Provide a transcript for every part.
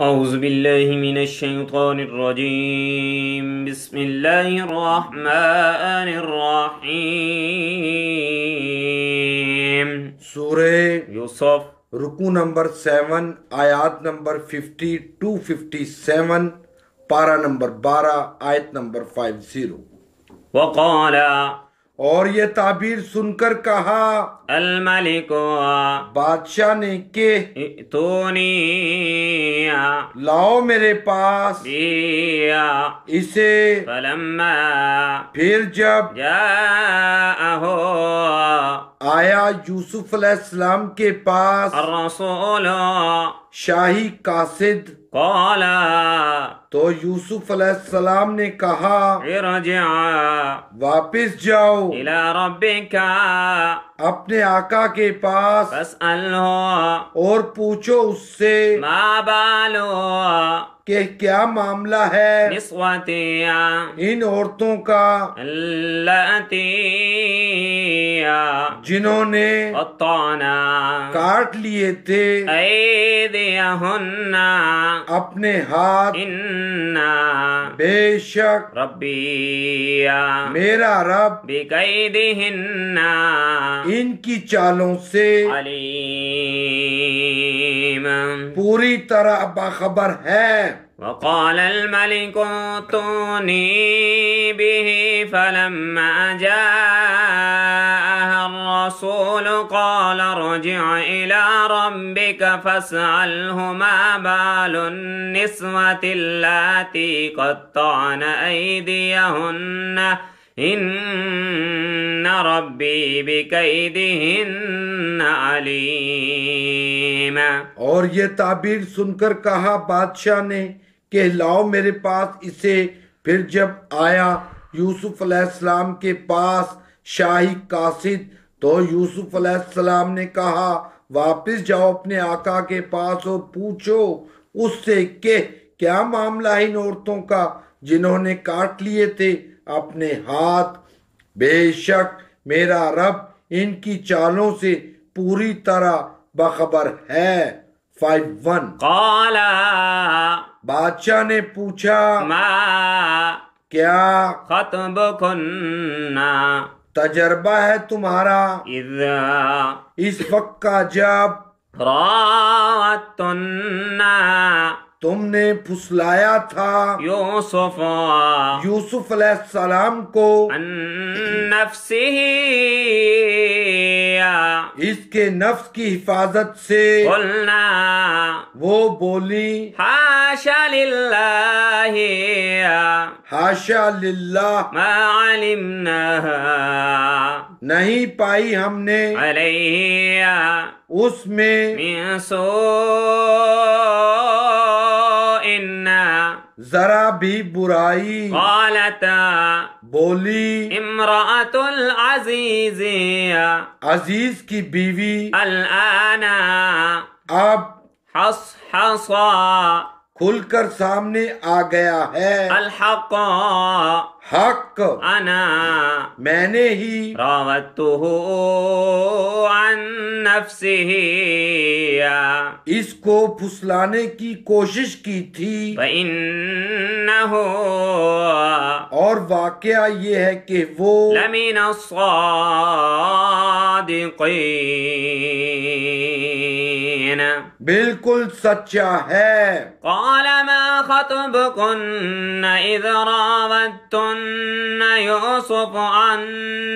اعوذ باللہ من الشیطان الرجیم بسم اللہ الرحمن الرحیم سورہ یوسف رکو نمبر 7 آیات نمبر 50 to 57 پارہ نمبر 12 آیت نمبر 50۔ وقال اور یہ تعبیر سن کر کہا الملک بادشاہ نے کہ ائتونی لاؤ میرے پاس بیا اسے، فلما پھر جب جاءہ آیا یوسف علیہ السلام کے پاس الرسول شاہی قاصد، قال تو یوسف علیہ السلام نے کہا ارجع واپس جاؤ الى ربک اپنے آقا کے پاس فاسألہ اور پوچھو اس سے ما بالو کہ کیا معاملہ ہے نسوتی ان عورتوں کا اللاتی جنہوں نے قطعنا کاٹ لیے تھے ایدیہن اپنے ہاتھ، انا بے شک ربی میرا رب بکیدہن ان کی چالوں سے علیم پوری طرح باخبر ہے۔ وقال الملك ائتوني به فلما جاءها الرسول قال ارجع إلى ربك فاسأله ما بال النسوة اللاتي قطعن أيديهن إن ربي بكيدهن عليم۔ اور یہ تعبیر سن کر کہا بادشاہ نے کہ لاؤ میرے پاس اسے۔ پھر جب آیا یوسف علیہ السلام کے پاس شاہی قاصد، تو یوسف علیہ السلام نے کہا واپس جاؤ اپنے آقا کے پاس اور پوچھو اس سے کہ کیا معاملہ ہے ان عورتوں کا جنہوں نے کاٹ لیے تھے اپنے ہاتھ، بے شک میرا رب ان کی چالوں سے پوری طرح باخبر ہے۔ 5:1 قال بادشاہ نے پوچھا ما کیا خطبكن تجربہ ہے تمہارا اذا اس وقت کا جب راوتن تم نے پھسلایا تھا یوسف یوسف علیہ السلام کو عن نفسه اس کے نفس کی حفاظت سے، قلنا وہ بولی حاشا للہ حاشا للہ ما علمناها نہیں پائی ہم نے علیہ اس میں من سوء ذرا بھی برائی۔ قالت بولی امرأة العزیز عزیز کی بیوی الآن اب حصحصا کھل کر سامنے آ گیا ہے الحق حق، انا میں نے ہی راودته عن نفسه اس کو پھسلانے کی کوشش کی تھی، فإنه اور واقعہ یہ ہے کہ وہ لمن الصادقین بالکل سچا ہے۔ قال ما خطبكن إذ راودتن يوسف عن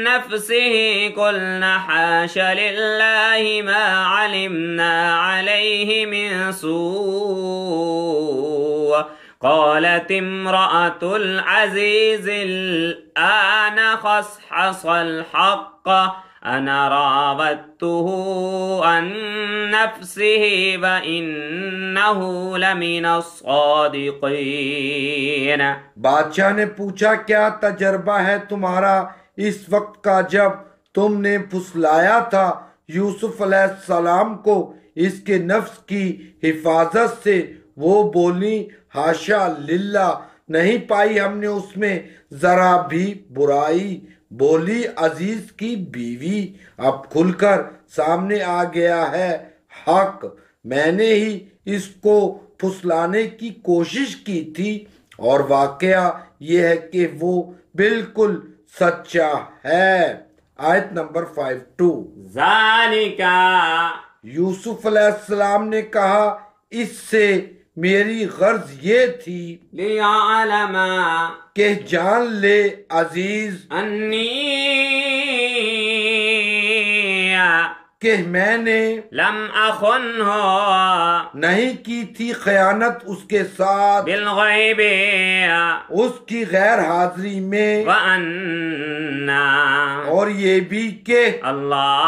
نفسه قلنا حاش لله ما علمنا عليه من سوء قالت امرأة العزيز الآن خصحص الحق أنا راودته عن نفسه وإنه لمن الصادقين۔ بادشاہ نے پوچھا کیا تجربہ ہے تمہارا اس وقت کا جب تم نے پھسلایا تھا یوسف علیہ السلام کو اس کے نفس کی حفاظت سے؟ وہ بولی حاشا للہ نہیں پائی ہم نے اس میں ذرا بھی برائی۔ بولی عزیز کی بیوی اب کھل کر سامنے آ گیا ہے حق، میں نے ہی اس کو پھسلانے کی کوشش کی تھی، اور واقعہ یہ ہے کہ وہ بالکل سچا ہے۔ آیت نمبر 52۔ ذَلِكَ یوسف علیہ السلام نے کہا اس سے میری غرض یہ تھی لِيَعْلَمَ کہ جان لے عزیز أَنِّي کہ میں نے لم أخنه نہیں کی تھی خیانت اس کے ساتھ بالغیب اس کی غیر حاضری میں، وَأَنَّ اور یہ بھی کہ اللہ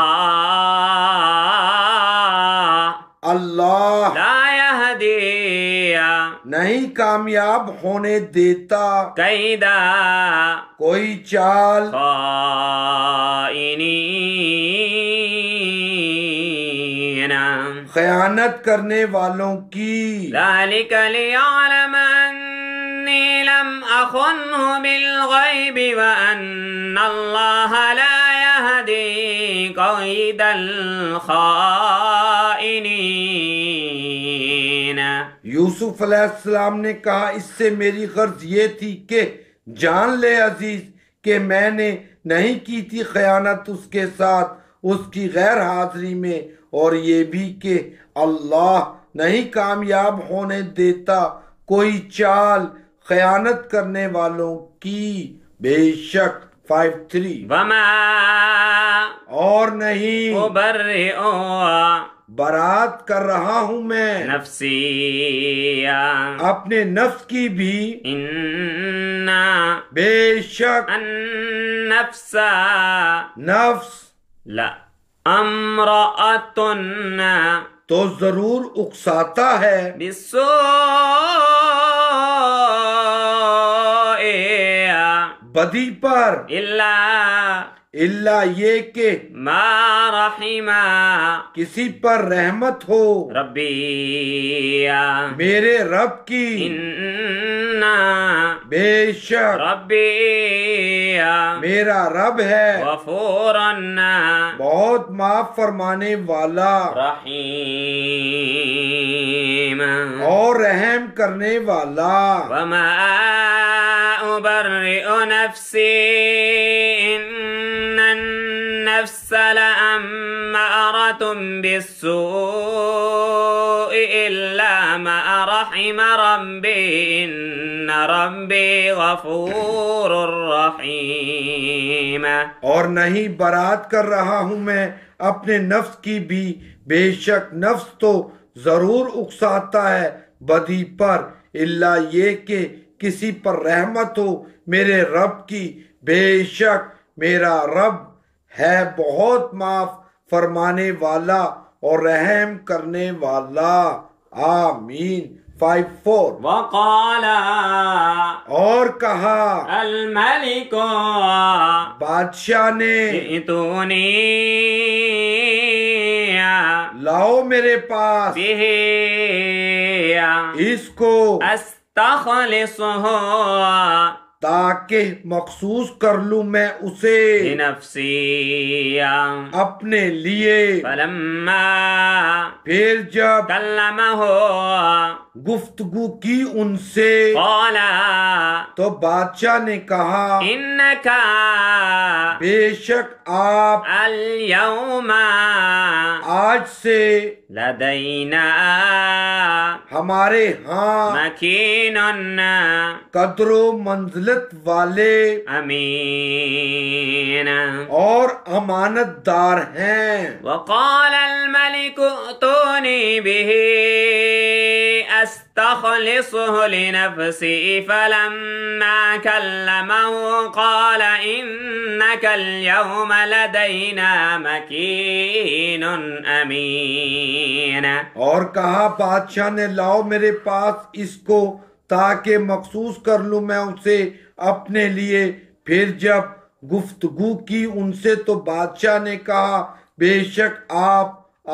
لا يهدي نہیں کامیاب ہونے دیتا كيد کوئی چال خائنين خیانت کرنے والوں کی۔ ذلك ليعلم أني لم أخنه بالغيب وأن الله لا يهدي كيد الخائنين۔ یوسف علیہ السلام نے کہا اس سے میری غرض یہ تھی کہ جان لے عزیز کہ میں نے نہیں کی تھی خیانت اس کے ساتھ اس کی غیر حاضری میں، اور یہ بھی کہ اللہ نہیں کامیاب ہونے دیتا کوئی چال خیانت کرنے والوں کی۔ بے شک 53۔ وما اور نہیں أبرئ برات کر رہا ہوں میں نفسی اپنے نفس کی بھی، إن بے شک النفس نفس لأمرأة تو ضرور اکساتا ہے بالسوء بدی پر، اللہ یہ کہ ما رحم کسی پر رحمت ہو ربی میرے رب کی، إن بے شک ربی میرا رب ہے غفور بہت معاف فرمانے والا رحیم اور رحم کرنے والا۔ وما أبرئ نفسي إن النفس لأمارة بالسوء إلا ما رحم ربي إن ربي غفور رحيم۔ اور نہیں برات کر رہا ہوں میں اپنے نفس کی بھی، بے شک نفس تو ضرور اکساتا ہے بدی پر، اللہ یہ کہ کسی پر رحمت ہو میرے رب کی، بے شک میرا رب ہے بہت معاف فرمانے والا اور رحم کرنے والا۔ آمین۔ 54۔ وقال اور کہا الملك بادشاہ نے ائتوني لاؤ میرے پاس به اس کو استخلصه تاکہ مخصوص کر لوں میں اسے لنفسی اپنے لیے۔ فلما پھر جب کلمه گفتگو کی ان سے قال تو بادشاہ نے کہا انک بے شک آپ اليوم آج سے لدینا ہمارے ہاں مکین قدر و منزلت والے امین۔ اور امانت دار ہیں۔ وقال الملك ائتوني به استخلصه لنفسي فلما كلمه قال انك اليوم لدينا مكين امين۔ اور کہا بادشاہ نے لاؤ میرے پاس اس کو تاکہ مخصوص کر لوں میں اسے اپنے لیے۔ پھر جب گفتگو کی ان سے تو بادشاہ نے کہا بے شک آپ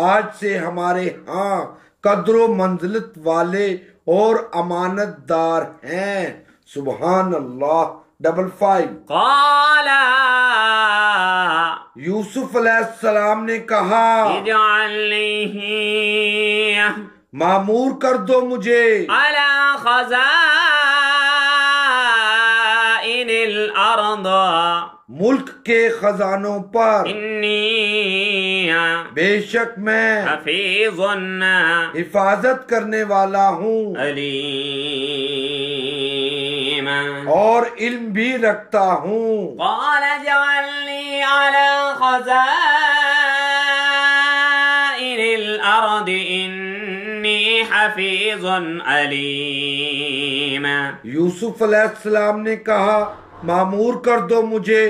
آج سے ہمارے ہاں قدر و منزلت والے اور امانت دار ہیں۔ سبحان اللہ۔ 55۔ قال یوسف علیہ السلام نے کہا اجعلنی معمور کر دو مجھے على خزائن الأرض ملک کے خزانوں پر إني بے شک میں حفيظ حفاظت کرنے والا ہوں عليم. اور علم بھی رکھتا ہوں. قال اجعلني على خزائن الأرض إني حفيظ عليم. یوسف علیہ السلام نے کہا معمور کر دو مجھے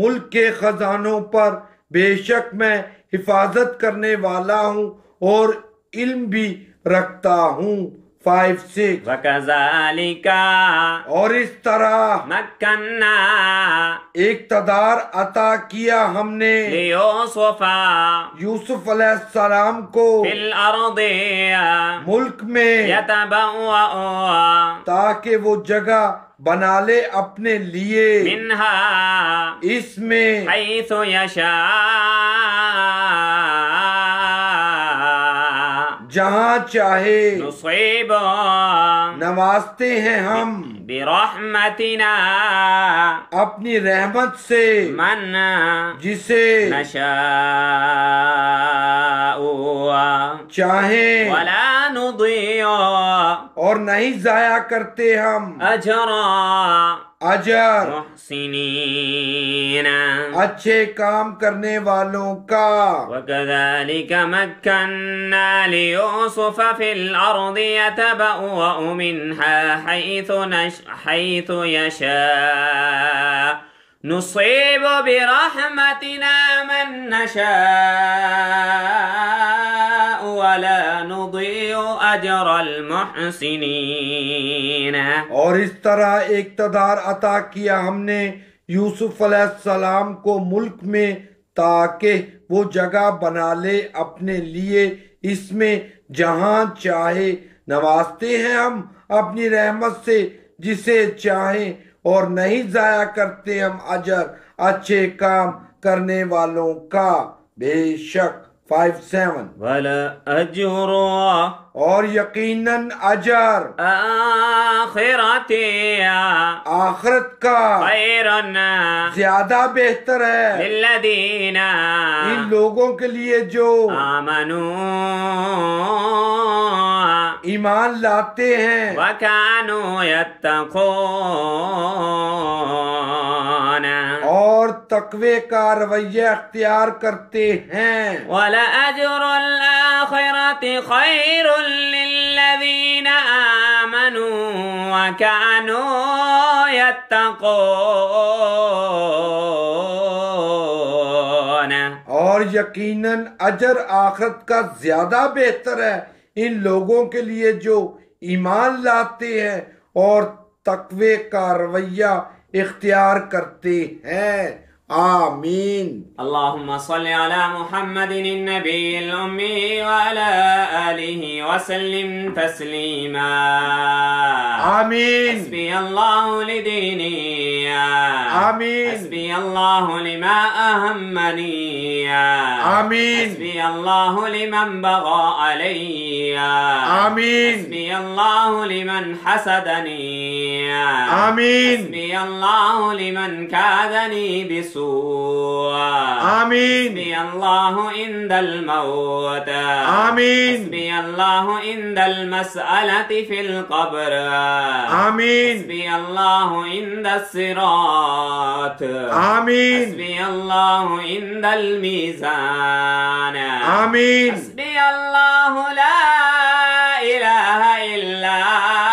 ملک کے خزانوں پر، بے شک میں حفاظت کرنے والا ہوں اور علم بھی رکھتا ہوں. 5-6 وكذلك اور اس طرح مكنا اقتدار عطا کیا ہم نے ليوسف یوسف علیہ السلام کو في الأرض ملک میں يتبوأ تاکہ وہ جگہ بنا لے اپنے لیے منها اس میں حيث يشاء جہاں چاہے نصيب نوازتے ہیں ہم برحمتنا اپنی رحمت سے من جسے نشاء چاہیں ولا نضيع اور نہیں ضائع کرتے ہم أجر اجر محسنين. اچھے کام کرنے والوں کا. وكذلك مكنا ليوسف في الأرض يتبوأ منها حيث يشاء نصيب برحمتنا من نشاء ولا نضيع أجر المحسنين. اور اس طرح اقتدار عطا کیا ہم نے یوسف علیہ السلام کو ملک میں تاکہ وہ جگہ بنا لے اپنے لیے اس میں جہاں چاہے نوازتے ہیں ہم اپنی رحمت سے جسے چاہیں اور نہیں ضائع کرتے ہم اجر اچھے کام کرنے والوں کا. بے شک 5-7 ولا أجر اور یقیناً اجر آخرتي آخرت کا خير زیادہ بہتر ہے للذين ان لوگوں کے لیے جو آمنوا ایمان لاتے ہیں وكانوا يتقون اور تقوی کا رویہ اختیار کرتے ہیں. ولأجر الآخرة خير للذين آمنوا وكانوا يتقون. اور یقیناً اجر آخرت کا زیادہ بہتر ہے ان لوگوں کے لیے جو ایمان لاتے ہیں اور تقوی کا رویہ اختیار کرتے ہیں. آمین. اللهم صل على محمد النبي الأمي وعلى آله وسلم تسليما. آمين. حسبي الله لديني. آمين. حسبي الله لما أهمني. آمين. حسبي الله لمن بغى علي. آمين. حسبي الله لمن حسدني. آمين. حسبي الله لمن كادني بسوء. آمين. حسبي الله عند الموت. آمين. حسبي الله عند المسألة في القبر. آمين. حسبي الله عند الصراط. آمين. حسبي الله عند الميزان. آمين. حسبي الله لا إله إلا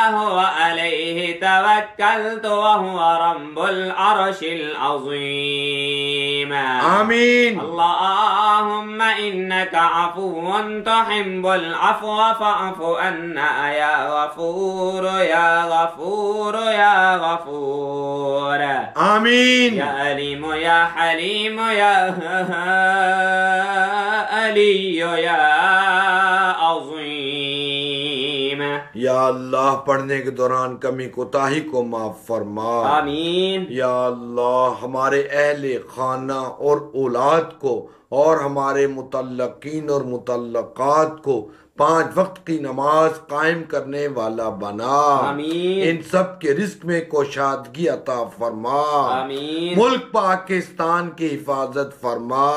هو عليه توكلت وهو رب العرش العظيم. آمين. اللهم إنك عفو تحب العفو فاعف عنا يا غفور يا غفور يا غفور. آمين. يا عليم يا حليم يا علي يا عظيم. یا اللہ پڑھنے کے دوران کمی کوتاہی کو معاف فرما. آمین. یا اللہ ہمارے اہل خانہ اور اولاد کو اور ہمارے متعلقین اور متعلقات کو 5 وقت کی نماز قائم کرنے والا بنا۔ آمین۔ ان سب کے رزق میں کوشادگی عطا فرما۔ آمین۔ ملک پاکستان کی حفاظت فرما۔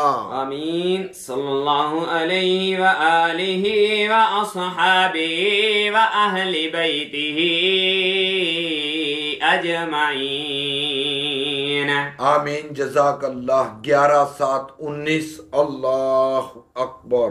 آمین۔ صلی اللہ علیہ وآلہ وأصحابہ وأہل بیتہ اجمعین۔ آمین۔ جزاک اللہ۔ 11/7/19۔ اللہ اکبر۔